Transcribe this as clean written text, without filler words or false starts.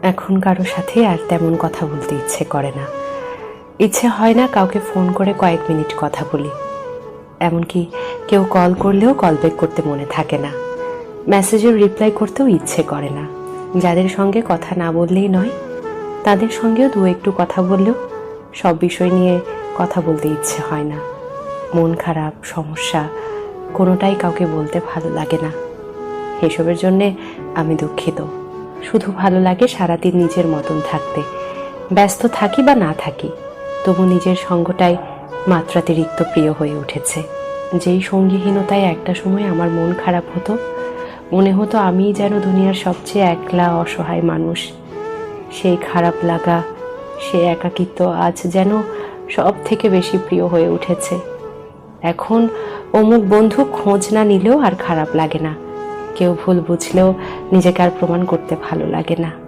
এখন কারো সাথে আর তেমন কথা বলতে ইচ্ছে করে না। ইচ্ছে হয় না কাউকে ফোন করে কয়েক মিনিট কথা বলি। এমনকি কেউ কল করলেও কল ব্যাক করতে মনে থাকে না। মেসেজের রিপ্লাই করতেও ইচ্ছে করে না। যাদের সঙ্গে কথা না বললেই নয়, তাদের সঙ্গেও দু একটু কথা বললেও সব বিষয় নিয়ে কথা বলতে ইচ্ছে হয় না। মন খারাপ, সমস্যা কোনোটাই কাউকে বলতে ভালো লাগে না। এসবের জন্যে আমি দুঃখিত। শুধু ভালো লাগে সারাদিন নিজের মতন থাকতে। ব্যস্ত থাকি বা না থাকি, তবু নিজের সঙ্গটাই মাত্রাতিরিক্ত প্রিয় হয়ে উঠেছে। যেই সঙ্গীহীনতায় একটা সময় আমার মন খারাপ হতো, মনে হতো আমিই যেন দুনিয়ার সবচেয়ে একলা অসহায় মানুষ। সেই খারাপ লাগা, সে একাকিত্ব আজ যেন সব থেকে বেশি প্রিয় হয়ে উঠেছে। এখন অমুক বন্ধু খোঁজ না নিলেও আর খারাপ লাগে না। কেউ ভুল বুঝলেও নিজেকে আর প্রমাণ করতে ভালো লাগে না।